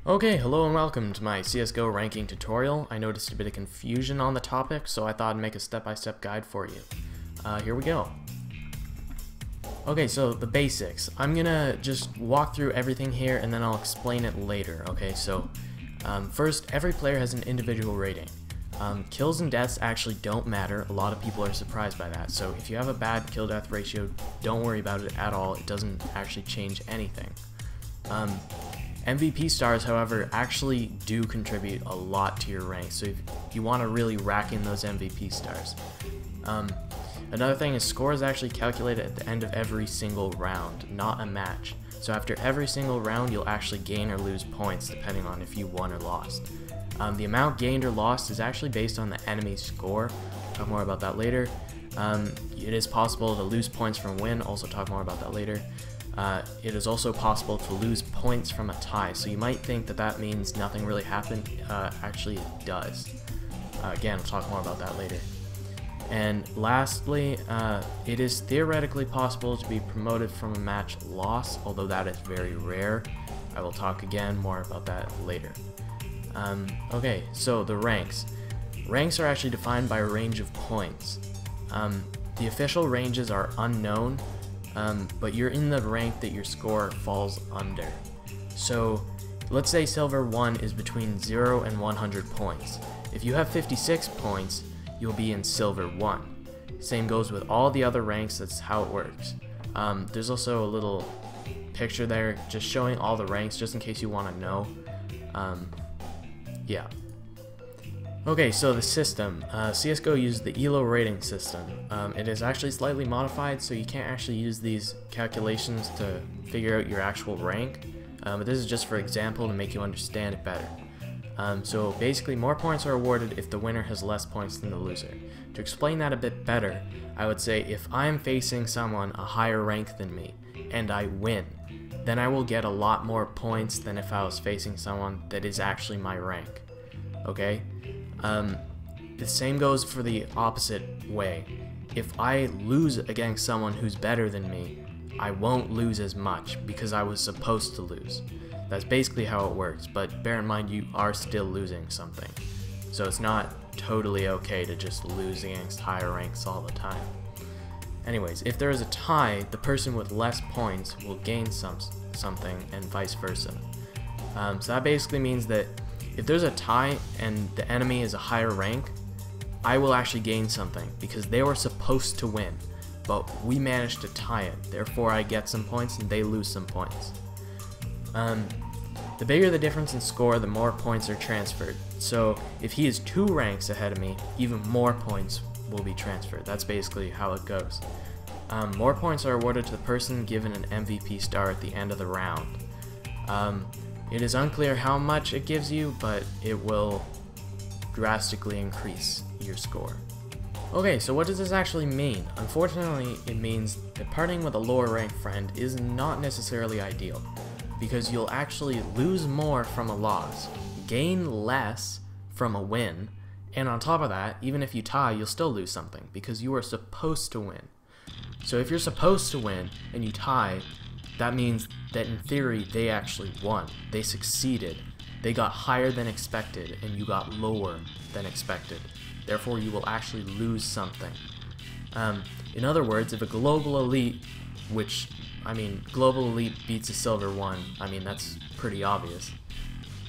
Okay, hello and welcome to my CSGO ranking tutorial. I noticed a bit of confusion on the topic, so I thought I'd make a step-by-step guide for you. Here we go. Okay, so the basics. I'm gonna just walk through everything here and then I'll explain it later. Okay, so first, every player has an individual rating. Kills and deaths actually don't matter. A lot of people are surprised by that. So if you have a bad kill-death ratio, don't worry about it at all. It doesn't actually change anything. MVP stars, however, actually do contribute a lot to your rank, so if you want to really rack in those MVP stars. Another thing is score is actually calculated at the end of every single round, not a match. So after every single round, you'll actually gain or lose points depending on if you won or lost. The amount gained or lost is actually based on the enemy's score. I'll talk more about that later. It is possible to lose points from a win, also talk more about that later. It is also possible to lose points from a tie, so you might think that that means nothing really happened. Actually it does. Again, we'll talk more about that later. And lastly, it is theoretically possible to be promoted from a match loss, although that is very rare. I will talk again more about that later. Okay, so the ranks. Ranks are actually defined by a range of points. The official ranges are unknown, but you're in the rank that your score falls under. So let's say Silver 1 is between 0 and 100 points. If you have 56 points, you'll be in Silver 1. Same goes with all the other ranks, that's how it works. There's also a little picture there just showing all the ranks, just in case you want to know. Yeah. Okay, so the system. CSGO uses the ELO rating system. It is actually slightly modified, so you can't actually use these calculations to figure out your actual rank. But this is just for example to make you understand it better. So basically, more points are awarded if the winner has less points than the loser. To explain that a bit better, I would say if I'm facing someone a higher rank than me, and I win, then I will get a lot more points than if I was facing someone that is actually my rank. Okay? The same goes for the opposite way. If I lose against someone who's better than me, I won't lose as much because I was supposed to lose. That's basically how it works, but bear in mind you are still losing something. So it's not totally okay to just lose against higher ranks all the time. Anyways, if there is a tie, the person with less points will gain something and vice versa. So that basically means that if there's a tie and the enemy is a higher rank, I will actually gain something because they were supposed to win, but we managed to tie it. Therefore, I get some points and they lose some points. The bigger the difference in score, the more points are transferred. So if he is 2 ranks ahead of me, even more points will be transferred. That's basically how it goes. More points are awarded to the person given an MVP star at the end of the round. It is unclear how much it gives you, but it will drastically increase your score. Okay, so what does this actually mean? Unfortunately, it means that partying with a lower ranked friend is not necessarily ideal, because you'll actually lose more from a loss, gain less from a win, and on top of that, even if you tie, you'll still lose something, because you are supposed to win. So if you're supposed to win and you tie, that means that in theory they actually won. They succeeded. They got higher than expected and you got lower than expected. Therefore you will actually lose something. In other words, if a global elite, global elite beats a Silver 1, that's pretty obvious.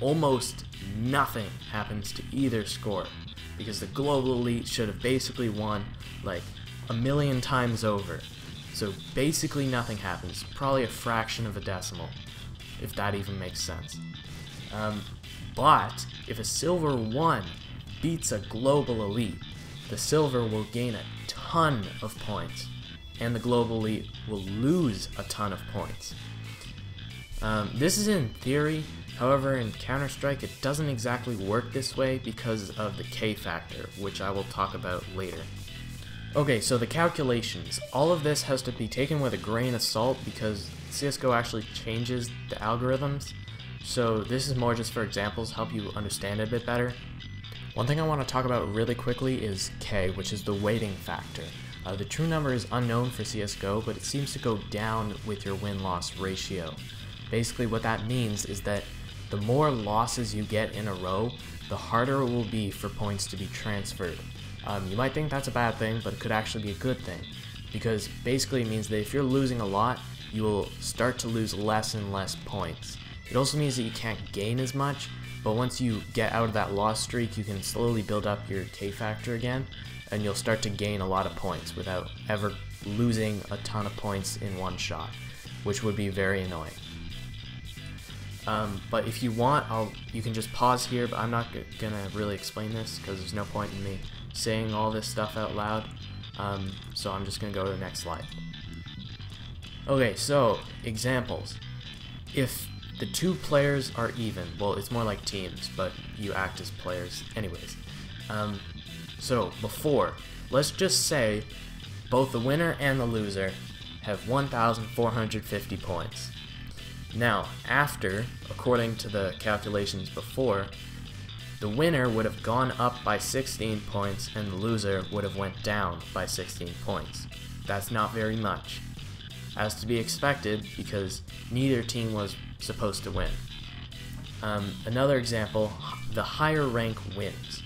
Almost nothing happens to either score because the global elite should have basically won like a million times over. So basically nothing happens, probably a fraction of a decimal, if that even makes sense. But if a Silver 1 beats a global elite, the Silver will gain a ton of points, and the global elite will lose a ton of points. This is in theory, however in Counter-Strike it doesn't exactly work this way because of the K factor, which I will talk about later. Okay, so the calculations. All of this has to be taken with a grain of salt because CSGO actually changes the algorithms. So this is more just for examples, help you understand it a bit better. One thing I want to talk about really quickly is K, which is the weighting factor. The true number is unknown for CSGO, but it seems to go down with your win-loss ratio. Basically what that means is that the more losses you get in a row, the harder it will be for points to be transferred. You might think that's a bad thing, but it could actually be a good thing, because basically it means that if you're losing a lot, you will start to lose less and less points. It also means that you can't gain as much, but once you get out of that loss streak, you can slowly build up your K factor again, and you'll start to gain a lot of points without ever losing a ton of points in one shot, which would be very annoying. But if you want, you can just pause here, but I'm not gonna really explain this because there's no point in me saying all this stuff out loud. So I'm just gonna go to the next slide. Okay, so examples. If the two players are even, well, it's more like teams, but you act as players anyways. So before, let's just say both the winner and the loser have 1,450 points. Now, after, according to the calculations before, the winner would have gone up by 16 points and the loser would have went down by 16 points. That's not very much, as to be expected because neither team was supposed to win. Another example, the higher rank wins.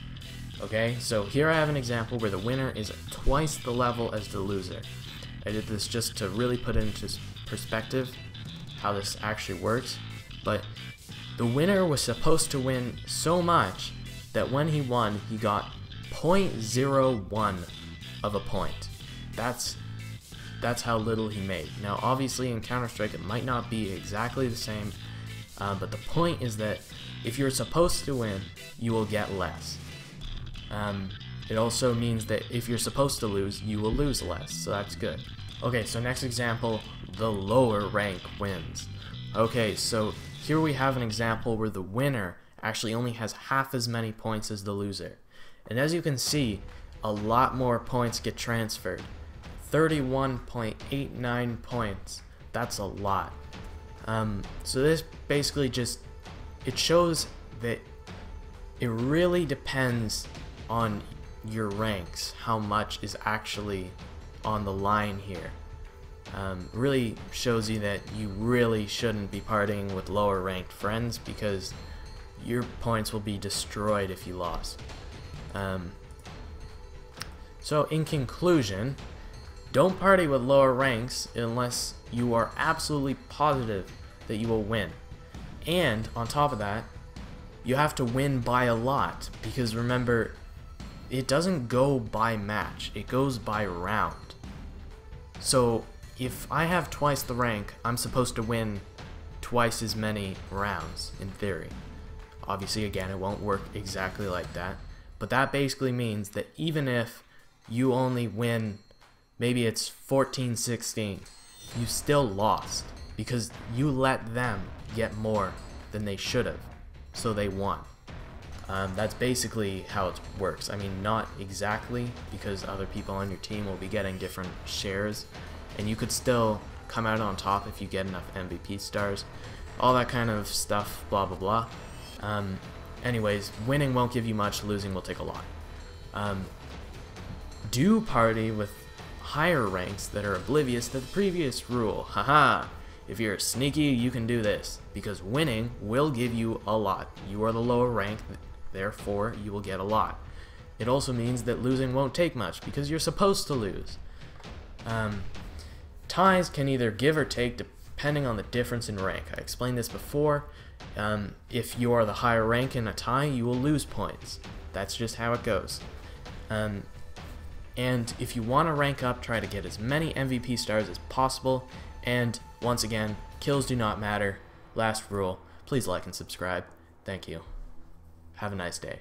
Okay, so here I have an example where the winner is twice the level as the loser. I did this just to really put into perspective how this actually works, but the winner was supposed to win so much that when he won, he got 0.01 of a point. That's how little he made. Now obviously in Counter-Strike it might not be exactly the same, but the point is that if you're supposed to win, you will get less. It also means that if you're supposed to lose, you will lose less, so that's good. Okay, so next example, the lower rank wins. Okay, so here we have an example where the winner actually only has half as many points as the loser. And as you can see, a lot more points get transferred. 31.89 points. That's a lot. So this basically just, it shows that it really depends on your ranks, how much is actually on the line here. Really shows you that you really shouldn't be partying with lower ranked friends because your points will be destroyed if you lost. So in conclusion, don't party with lower ranks unless you are absolutely positive that you will win. And on top of that, you have to win by a lot, because remember, it doesn't go by match, it goes by round. So if I have twice the rank, I'm supposed to win twice as many rounds, in theory. Obviously, again, it won't work exactly like that, but that basically means that even if you only win, maybe it's 14-16, you still lost, because you let them get more than they should have, so they won. That's basically how it works. I mean, not exactly, because other people on your team will be getting different shares, and you could still come out on top if you get enough MVP stars, all that kind of stuff, blah blah blah. Anyways, winning won't give you much, losing will take a lot. Do party with higher ranks that are oblivious to the previous rule. Haha! If you're sneaky, you can do this, because winning will give you a lot. You are the lower rank, therefore you will get a lot. It also means that losing won't take much, because you're supposed to lose. Ties can either give or take depending on the difference in rank. I explained this before. If you are the higher rank in a tie, you will lose points. That's just how it goes. And if you want to rank up, try to get as many MVP stars as possible. And once again, kills do not matter. Last rule, please like and subscribe. Thank you. Have a nice day.